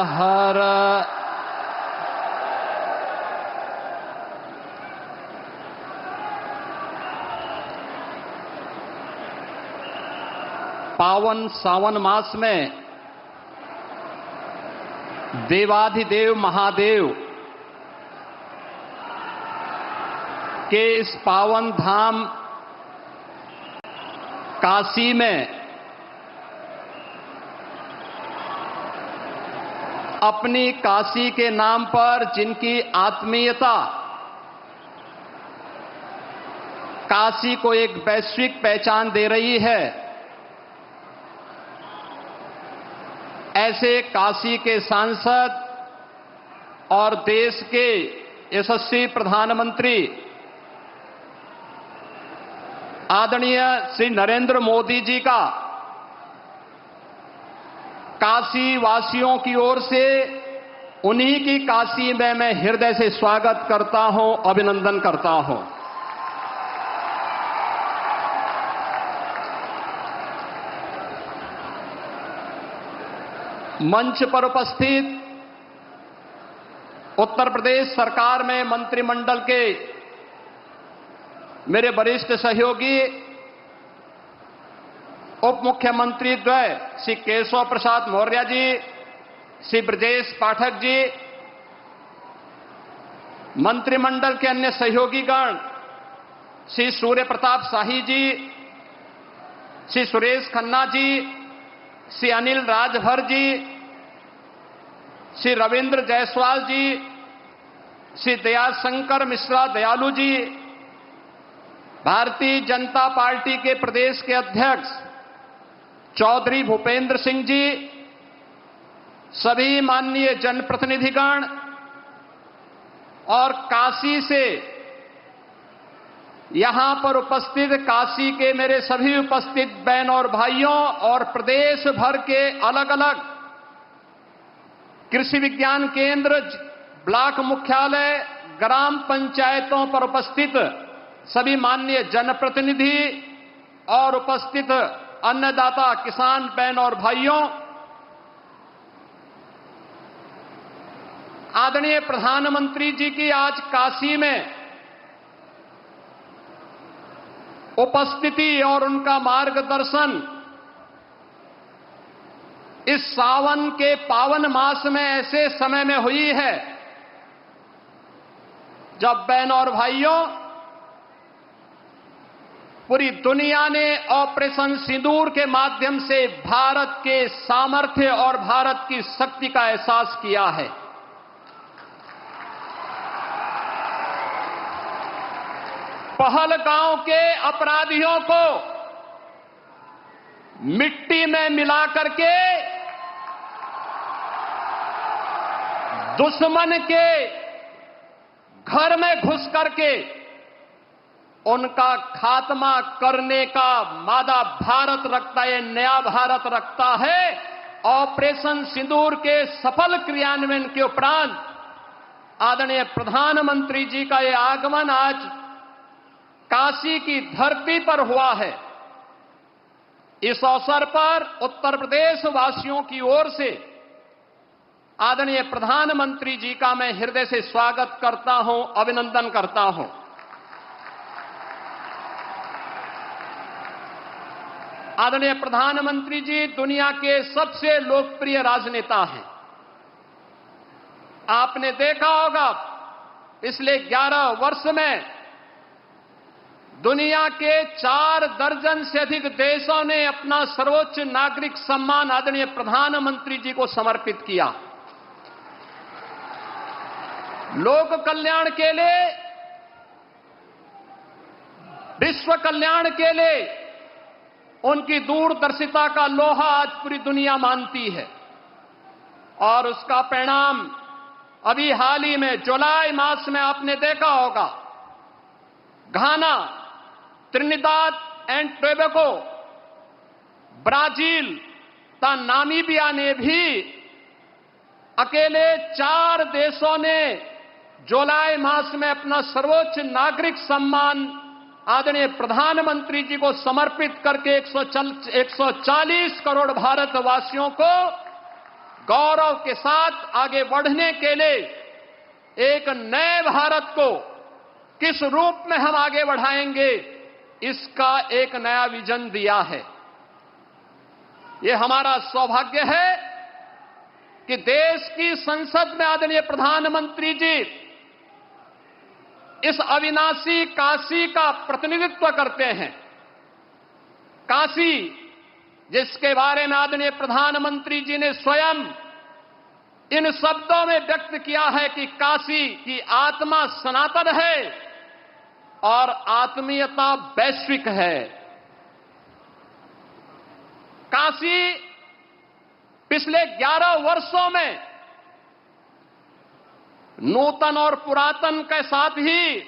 हर पावन सावन मास में देवाधिदेव महादेव के इस पावन धाम काशी में अपनी काशी के नाम पर जिनकी आत्मीयता काशी को एक वैश्विक पहचान दे रही है, ऐसे काशी के सांसद और देश के यशस्वी प्रधानमंत्री आदरणीय श्री नरेंद्र मोदी जी का काशी वासियों की ओर से उन्हीं की काशी में मैं हृदय से स्वागत करता हूं, अभिनंदन करता हूं। मंच पर उपस्थित उत्तर प्रदेश सरकार में मंत्रिमंडल के मेरे वरिष्ठ सहयोगी उप मुख्यमंत्री द्वय श्री केशव प्रसाद मौर्य जी, श्री ब्रजेश पाठक जी, मंत्रिमंडल के अन्य सहयोगीगण श्री सूर्य प्रताप शाही जी, श्री सुरेश खन्ना जी, श्री अनिल राजभर जी, श्री रविंद्र जायसवाल जी, श्री दयाशंकर मिश्रा दयालु जी, भारतीय जनता पार्टी के प्रदेश के अध्यक्ष चौधरी भूपेंद्र सिंह जी, सभी माननीय जनप्रतिनिधिगण और काशी से यहां पर उपस्थित काशी के मेरे सभी उपस्थित बहन और भाइयों और प्रदेश भर के अलग अलग कृषि विज्ञान केंद्र, ब्लॉक मुख्यालय, ग्राम पंचायतों पर उपस्थित सभी माननीय जनप्रतिनिधि और उपस्थित अन्नदाता किसान बहन और भाइयों, आदरणीय प्रधानमंत्री जी की आज काशी में उपस्थिति और उनका मार्गदर्शन इस सावन के पावन मास में ऐसे समय में हुई है जब बहन और भाइयों पूरी दुनिया ने ऑपरेशन सिंदूर के माध्यम से भारत के सामर्थ्य और भारत की शक्ति का एहसास किया है। पहलगांव के अपराधियों को मिट्टी में मिला करके दुश्मन के घर में घुस करके उनका खात्मा करने का मादा भारत रखता है, नया भारत रखता है। ऑपरेशन सिंदूर के सफल क्रियान्वयन के उपरांत आदरणीय प्रधानमंत्री जी का यह आगमन आज काशी की धरती पर हुआ है। इस अवसर पर उत्तर प्रदेश वासियों की ओर से आदरणीय प्रधानमंत्री जी का मैं हृदय से स्वागत करता हूं, अभिनंदन करता हूं। आदरणीय प्रधानमंत्री जी दुनिया के सबसे लोकप्रिय राजनेता हैं। आपने देखा होगा पिछले 11 वर्ष में दुनिया के 4 दर्जन से अधिक देशों ने अपना सर्वोच्च नागरिक सम्मान आदरणीय प्रधानमंत्री जी को समर्पित किया। लोक कल्याण के लिए, विश्व कल्याण के लिए उनकी दूरदर्शिता का लोहा आज पूरी दुनिया मानती है और उसका परिणाम अभी हाल ही में जुलाई मास में आपने देखा होगा। घाना, त्रिनिदाद एंड टोबैगो, ब्राजील तथा नामीबिया ने भी अकेले 4 देशों ने जुलाई मास में अपना सर्वोच्च नागरिक सम्मान आदरणीय प्रधानमंत्री जी को समर्पित करके 140 करोड़ भारतवासियों को गौरव के साथ आगे बढ़ने के लिए एक नए भारत को किस रूप में हम आगे बढ़ाएंगे, इसका एक नया विजन दिया है। ये हमारा सौभाग्य है कि देश की संसद में आदरणीय प्रधानमंत्री जी इस अविनाशी काशी का प्रतिनिधित्व करते हैं। काशी, जिसके बारे में आदरणीय प्रधानमंत्री जी ने स्वयं इन शब्दों में व्यक्त किया है कि काशी की आत्मा सनातन है और आत्मीयता वैश्विक है। काशी पिछले 11 वर्षों में नूतन और पुरातन के साथ ही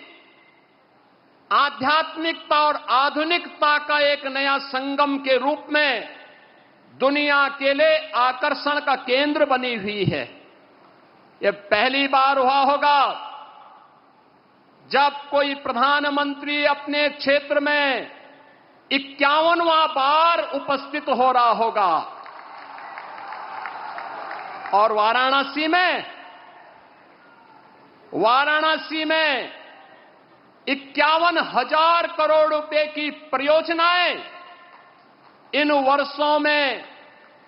आध्यात्मिकता और आधुनिकता का एक नया संगम के रूप में दुनिया के लिए आकर्षण का केंद्र बनी हुई है। यह पहली बार हुआ होगा जब कोई प्रधानमंत्री अपने क्षेत्र में 51वां बार उपस्थित हो रहा होगा। और वाराणसी में 51,000 करोड़ रुपए की परियोजनाएं इन वर्षों में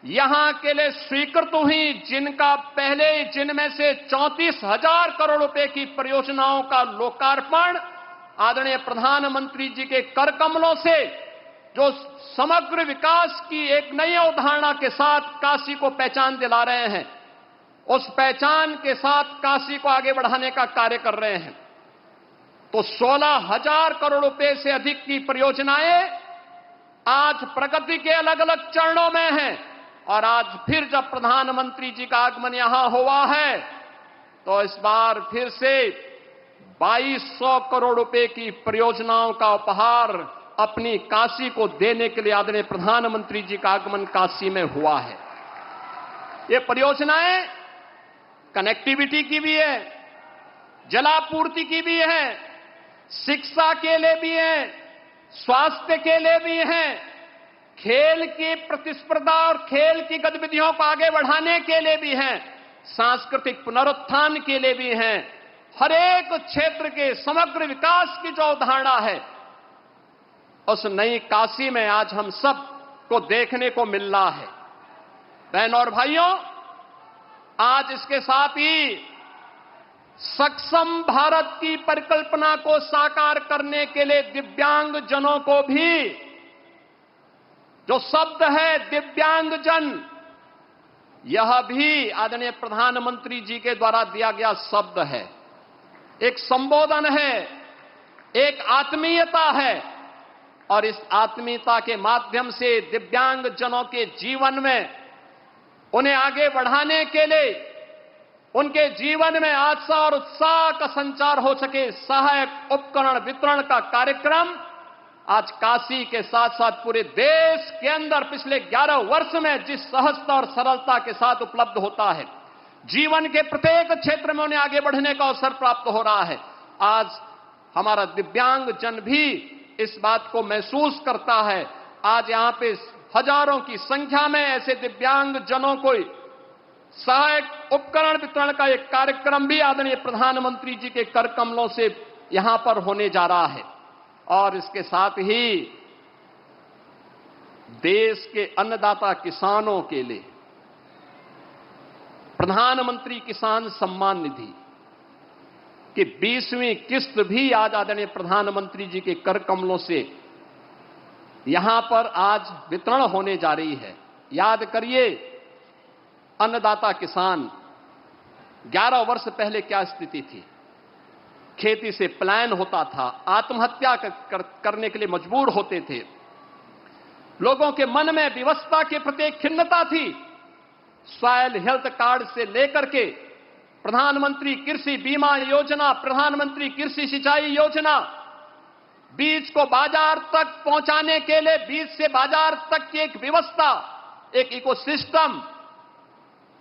यहां के लिए स्वीकृत हुई, जिनमें से 34,000 करोड़ रुपए की परियोजनाओं का लोकार्पण आदरणीय प्रधानमंत्री जी के कर कमलों से, जो समग्र विकास की एक नई अवधारणा के साथ काशी को पहचान दिला रहे हैं, उस पहचान के साथ काशी को आगे बढ़ाने का कार्य कर रहे हैं। तो 16,000 करोड़ रुपए से अधिक की परियोजनाएं आज प्रगति के अलग अलग चरणों में हैं। और आज फिर जब प्रधानमंत्री जी का आगमन यहां हुआ है तो इस बार फिर से 2200 करोड़ रुपए की परियोजनाओं का उपहार अपनी काशी को देने के लिए आदरणीय प्रधानमंत्री जी का आगमन काशी में हुआ है। ये परियोजनाएं कनेक्टिविटी की भी है, जलापूर्ति की भी है, शिक्षा के लिए भी है, स्वास्थ्य के लिए भी है, खेल की प्रतिस्पर्धा और खेल की गतिविधियों को आगे बढ़ाने के लिए भी है, सांस्कृतिक पुनरुत्थान के लिए भी है। हर एक क्षेत्र के समग्र विकास की जो अवधारणा है, उस नई काशी में आज हम सब को देखने को मिल रहा है। बहनों और भाइयों, आज इसके साथ ही सक्षम भारत की परिकल्पना को साकार करने के लिए दिव्यांग जनों को भी, जो शब्द है दिव्यांगजन, यह भी आदरणीय प्रधानमंत्री जी के द्वारा दिया गया शब्द है। एक संबोधन है, एक आत्मीयता है, और इस आत्मीयता के माध्यम से दिव्यांग जनों के जीवन में उन्हें आगे बढ़ाने के लिए, उनके जीवन में आशा और उत्साह का संचार हो सके, सहायक उपकरण वितरण का कार्यक्रम आज काशी के साथ साथ पूरे देश के अंदर पिछले 11 वर्ष में जिस सहजता और सरलता के साथ उपलब्ध होता है, जीवन के प्रत्येक क्षेत्र में उन्हें आगे बढ़ने का अवसर प्राप्त हो रहा है। आज हमारा दिव्यांग जन भी इस बात को महसूस करता है। आज यहां पे हजारों की संख्या में ऐसे दिव्यांग जनों को सहायक उपकरण वितरण का एक कार्यक्रम भी आदरणीय प्रधानमंत्री जी के कर कमलों से यहां पर होने जा रहा है। और इसके साथ ही देश के अन्नदाता किसानों के लिए प्रधानमंत्री किसान सम्मान निधि की 20वीं किस्त भी आज आदरणीय प्रधानमंत्री जी के कर कमलों से यहां पर आज वितरण होने जा रही है। याद करिए, अन्नदाता किसान 11 वर्ष पहले क्या स्थिति थी। खेती से पलायन होता था, आत्महत्या करने के लिए मजबूर होते थे, लोगों के मन में विवशता के प्रति खिन्नता थी। सॉयल हेल्थ कार्ड से लेकर के प्रधानमंत्री कृषि बीमा योजना, प्रधानमंत्री कृषि सिंचाई योजना, बीज को बाजार तक पहुंचाने के लिए बीज से बाजार तक की एक व्यवस्था, एक इकोसिस्टम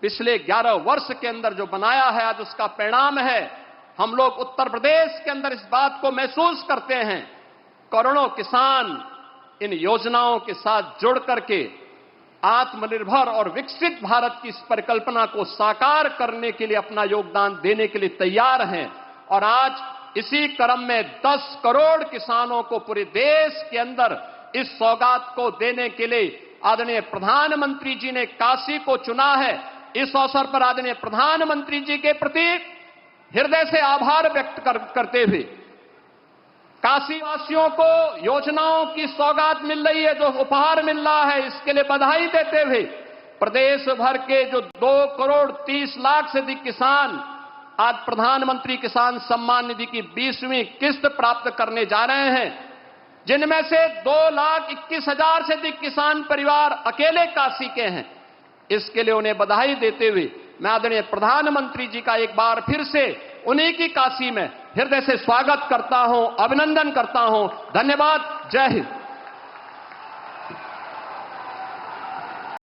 पिछले 11 वर्ष के अंदर जो बनाया है, आज उसका परिणाम है। हम लोग उत्तर प्रदेश के अंदर इस बात को महसूस करते हैं। करोड़ों किसान इन योजनाओं के साथ जुड़ करके आत्मनिर्भर और विकसित भारत की इस परिकल्पना को साकार करने के लिए अपना योगदान देने के लिए तैयार हैं। और आज इसी क्रम में 10 करोड़ किसानों को पूरे देश के अंदर इस सौगात को देने के लिए आदरणीय प्रधानमंत्री जी ने काशी को चुना है। इस अवसर पर आदरणीय प्रधानमंत्री जी के प्रति हृदय से आभार व्यक्त करते हुए काशी वासियों को योजनाओं की सौगात मिल रही है, जो उपहार मिल रहा है, इसके लिए बधाई देते हुए प्रदेश भर के जो 2 करोड़ 30 लाख से अधिक किसान आज प्रधानमंत्री किसान सम्मान निधि की 20वीं किस्त प्राप्त करने जा रहे हैं, जिनमें से 2,21,000 से अधिक किसान परिवार अकेले काशी के हैं। इसके लिए उन्हें बधाई देते हुए मैं आदरणीय प्रधानमंत्री जी का एक बार फिर से उन्हीं की काशी में हृदय से स्वागत करता हूं, अभिनंदन करता हूं। धन्यवाद। जय हिंद।